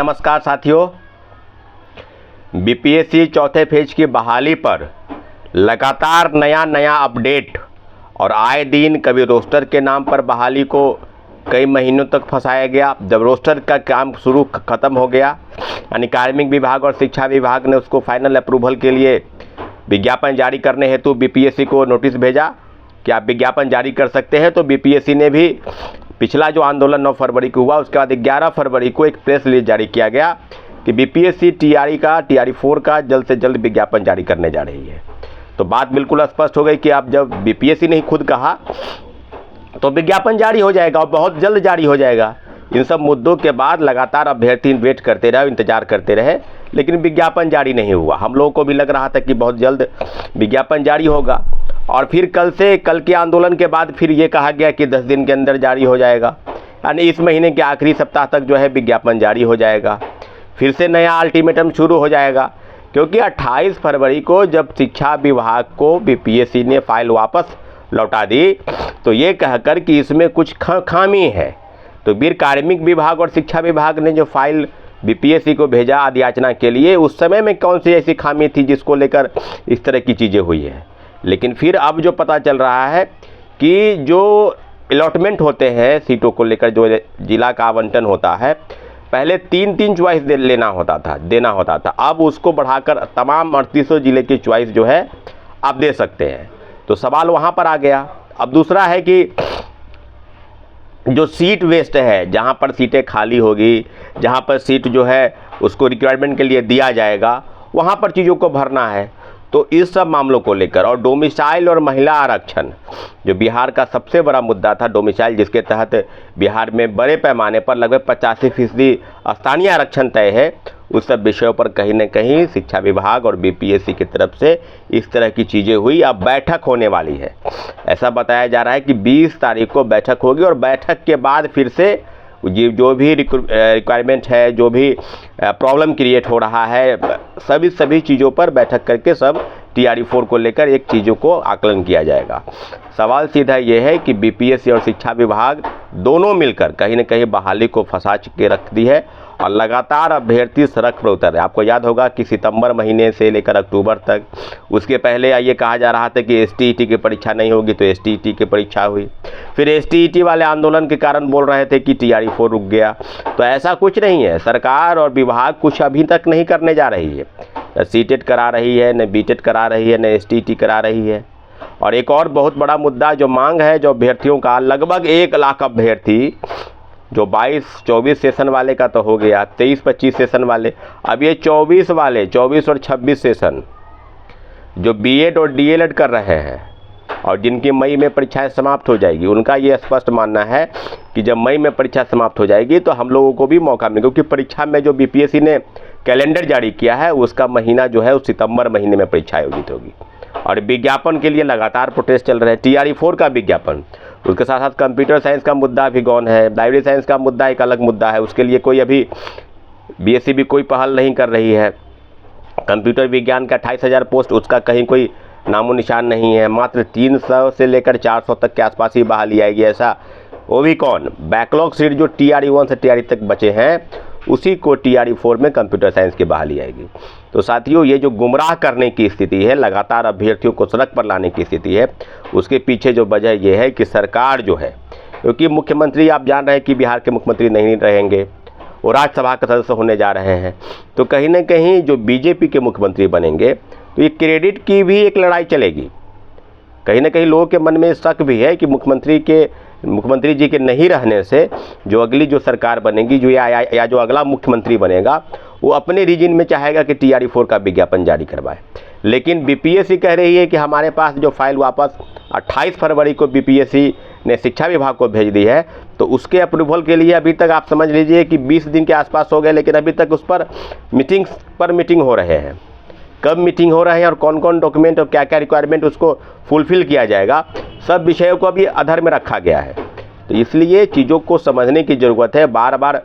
नमस्कार साथियों। बीपीएससी चौथे फेज की बहाली पर लगातार नया अपडेट और आए दिन कभी रोस्टर के नाम पर बहाली को कई महीनों तक फंसाया गया। जब रोस्टर का काम शुरू ख़त्म हो गया, यानी कार्मिक विभाग और शिक्षा विभाग ने उसको फाइनल अप्रूवल के लिए विज्ञापन जारी करने हेतु बीपीएससी को नोटिस भेजा कि आप विज्ञापन जारी कर सकते हैं। तो बीपीएससी ने भी पिछला जो आंदोलन 9 फरवरी को हुआ, उसके बाद 11 फरवरी को एक प्रेस रिलीज जारी किया गया कि बीपीएससी टीआरई 4 का जल्द से जल्द विज्ञापन जारी करने जा रही है। तो बात बिल्कुल स्पष्ट हो गई कि अब जब बीपीएससी ने खुद कहा तो विज्ञापन जारी हो जाएगा और बहुत जल्द जारी हो जाएगा। इन सब मुद्दों के बाद लगातार अभ्यर्थी वेट करते रहे, इंतजार करते रहे, लेकिन विज्ञापन जारी नहीं हुआ। हम लोगों को भी लग रहा था कि बहुत जल्द विज्ञापन जारी होगा और फिर कल के आंदोलन के बाद फिर ये कहा गया कि 10 दिन के अंदर जारी हो जाएगा, यानी इस महीने के आखिरी सप्ताह तक जो है विज्ञापन जारी हो जाएगा। फिर से नया अल्टीमेटम शुरू हो जाएगा, क्योंकि 28 फरवरी को जब शिक्षा विभाग को बीपीएससी ने फाइल वापस लौटा दी तो ये कहकर कि इसमें कुछ खामी है। तो फिर कार्मिक विभाग और शिक्षा विभाग ने जो फाइल बीपीएससी को भेजा अधियाचना के लिए, उस समय में कौन सी ऐसी खामी थी जिसको लेकर इस तरह की चीज़ें हुई है। लेकिन फिर अब जो पता चल रहा है कि जो अलॉटमेंट होते हैं सीटों को लेकर, जो जिला का आवंटन होता है, पहले 3 चॉइस देना होता था। अब उसको बढ़ाकर तमाम 3800 जिले की चॉइस जो है आप दे सकते हैं। तो सवाल वहाँ पर आ गया। अब दूसरा है कि जो सीट वेस्ट है, जहाँ पर सीटें खाली होगी, जहाँ पर सीट जो है उसको रिक्वायरमेंट के लिए दिया जाएगा, वहाँ पर चीज़ों को भरना है। तो इस सब मामलों को लेकर और डोमिसाइल और महिला आरक्षण, जो बिहार का सबसे बड़ा मुद्दा था, डोमिसाइल जिसके तहत बिहार में बड़े पैमाने पर लगभग 85% स्थानीय आरक्षण तय है, उस सब विषयों पर कहीं न कहीं शिक्षा विभाग और बीपीएससी की तरफ से इस तरह की चीज़ें हुई। अब बैठक होने वाली है, ऐसा बताया जा रहा है कि 20 तारीख को बैठक होगी और बैठक के बाद फिर से जो भी रिक्वायरमेंट है, जो भी प्रॉब्लम क्रिएट हो रहा है, सभी चीज़ों पर बैठक करके सब टीआरई 4 को लेकर एक चीज़ों को आकलन किया जाएगा। सवाल सीधा ये है कि बीपीएससी और शिक्षा विभाग दोनों मिलकर कहीं न कहीं बहाली को फंसा के रख दी है और लगातार अभ्यर्थी सड़क पर उतर रहे। आपको याद होगा कि सितंबर महीने से लेकर अक्टूबर तक, उसके पहले ये कहा जा रहा था कि एसटीईटी की परीक्षा नहीं होगी, तो एसटीईटी की परीक्षा हुई। फिर एसटीईटी वाले आंदोलन के कारण बोल रहे थे कि टीआरई 4 रुक गया। तो ऐसा कुछ नहीं है, सरकार और विभाग कुछ अभी तक नहीं करने जा रही है। न सीटेट करा रही है, न बीटेट करा रही है, न एसटीईटी करा रही है। और एक और बहुत बड़ा मुद्दा जो मांग है, जो अभ्यर्थियों का, लगभग 1 लाख अभ्यर्थी, जो 22-24 सेशन वाले का तो हो गया, 23-25 सेशन वाले, अब ये 24 वाले, 24 और 26 सेशन जो बीएड और डीएलएड कर रहे हैं और जिनकी मई में परीक्षाएं समाप्त हो जाएगी, उनका ये स्पष्ट मानना है कि जब मई में परीक्षा समाप्त हो जाएगी तो हम लोगों को भी मौका मिलेगा, क्योंकि परीक्षा में जो बीपीएससी ने कैलेंडर जारी किया है उसका महीना जो है उस सितंबर महीने में परीक्षा आयोजित होगी। और विज्ञापन के लिए लगातार प्रोटेस्ट चल रहे हैं, टीआरई 4 का विज्ञापन, उसके साथ साथ कंप्यूटर साइंस का मुद्दा भी गौन है, लाइब्रेरी साइंस का मुद्दा एक अलग मुद्दा है, उसके लिए कोई अभी बीएससी भी कोई पहल नहीं कर रही है। कंप्यूटर विज्ञान का 28,000 पोस्ट, उसका कहीं कोई नामो निशान नहीं है। मात्र 300 से लेकर 400 तक के आसपास ही बहाली आएगी, ऐसा वो भी कौन, बैकलॉग सीट जो टीआरई 1 से टीआरई तक बचे हैं उसी को टीआरई 4 में कंप्यूटर साइंस की बहाली आएगी। तो साथियों, ये जो गुमराह करने की स्थिति है, लगातार अभ्यर्थियों को सड़क पर लाने की स्थिति है, उसके पीछे जो वजह ये है कि सरकार जो है, क्योंकि मुख्यमंत्री आप जान रहे हैं कि बिहार के मुख्यमंत्री नहीं रहेंगे, वो राज्यसभा के सदस्य होने जा रहे हैं। तो कहीं ना कहीं जो बीजेपी के मुख्यमंत्री बनेंगे तो ये क्रेडिट की भी एक लड़ाई चलेगी। कहीं ना कहीं लोगों के मन में शक भी है कि मुख्यमंत्री जी के नहीं रहने से जो अगली जो सरकार बनेगी, जो या जो अगला मुख्यमंत्री बनेगा, वो अपने रीजन में चाहेगा कि टीआरई 4 का विज्ञापन जारी करवाए। लेकिन बीपीएससी कह रही है कि हमारे पास जो फाइल वापस 28 फरवरी को बीपीएससी ने शिक्षा विभाग को भेज दी है, तो उसके अप्रूवल के लिए अभी तक आप समझ लीजिए कि 20 दिन के आसपास हो गए, लेकिन अभी तक उस पर मीटिंग हो रहे हैं। कब मीटिंग हो रहे हैं और कौन कौन डॉक्यूमेंट और क्या क्या रिक्वायरमेंट उसको फुलफिल किया जाएगा, सब विषयों को अभी अधर में रखा गया है। तो इसलिए चीज़ों को समझने की ज़रूरत है, बार बार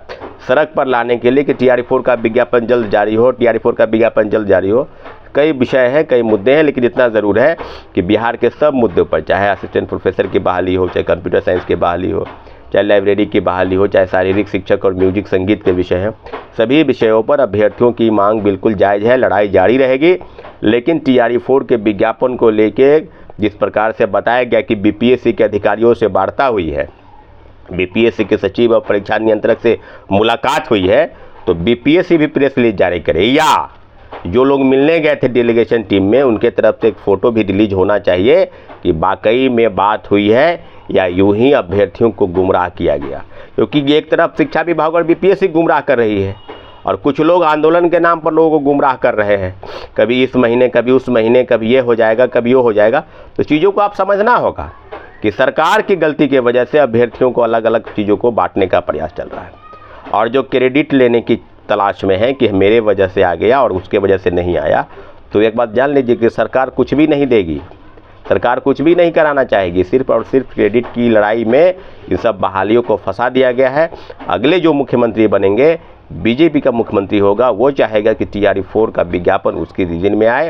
सड़क पर लाने के लिए कि टीआरई 4 का विज्ञापन जल्द जारी हो, टीआरई 4 का विज्ञापन जल्द जारी हो। कई विषय हैं, कई मुद्दे हैं, लेकिन इतना ज़रूर है कि बिहार के सब मुद्दों पर, चाहे असिस्टेंट प्रोफेसर की बहाली हो, चाहे कंप्यूटर साइंस की बहाली हो, चाहे लाइब्रेरी की बहाली हो, चाहे शारीरिक शिक्षक और म्यूजिक संगीत के विषय हैं, सभी विषयों पर अभ्यर्थियों की मांग बिल्कुल जायज़ है। लड़ाई जारी रहेगी, लेकिन TRE-4 के विज्ञापन को लेके जिस प्रकार से बताया गया कि BPSC के अधिकारियों से वार्ता हुई है, BPSC के सचिव और परीक्षा नियंत्रक से मुलाकात हुई है, तो BPSC भी प्रेस रिलीज जारी करे, या जो लोग मिलने गए थे डेलीगेशन टीम में उनके तरफ से एक फ़ोटो भी रिलीज होना चाहिए कि वाकई में बात हुई है या यूं ही अभ्यर्थियों को गुमराह किया गया। क्योंकि एक तरफ शिक्षा विभाग और BPSC गुमराह कर रही है और कुछ लोग आंदोलन के नाम पर लोगों को गुमराह कर रहे हैं, कभी इस महीने, कभी उस महीने, कभी ये हो जाएगा, कभी वो हो जाएगा। तो चीज़ों को आप समझना होगा कि सरकार की गलती की वजह से अभ्यर्थियों को अलग अलग चीज़ों को बांटने का प्रयास चल रहा है, और जो क्रेडिट लेने की तलाश में है कि मेरे वजह से आ गया और उसके वजह से नहीं आया, तो एक बात जान लीजिए कि सरकार कुछ भी नहीं देगी, सरकार कुछ भी नहीं कराना चाहेगी। सिर्फ और सिर्फ क्रेडिट की लड़ाई में इन सब बहालियों को फंसा दिया गया है। अगले जो मुख्यमंत्री बनेंगे, BJP का मुख्यमंत्री होगा, वो चाहेगा कि TRE-4 का विज्ञापन उसके रीजन में आए।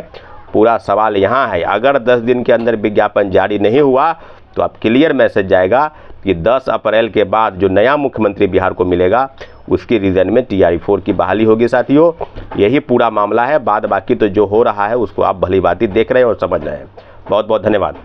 पूरा सवाल यहाँ है, अगर 10 दिन के अंदर विज्ञापन जारी नहीं हुआ तो अब क्लियर मैसेज जाएगा कि 10 अप्रैल के बाद जो नया मुख्यमंत्री बिहार को मिलेगा उसके रीजन में TRE-4 की बहाली होगी। साथियों, यही पूरा मामला है। बाद बाकी तो जो हो रहा है उसको आप भली भांति देख रहे हैं और समझ रहे हैं। बहुत बहुत धन्यवाद।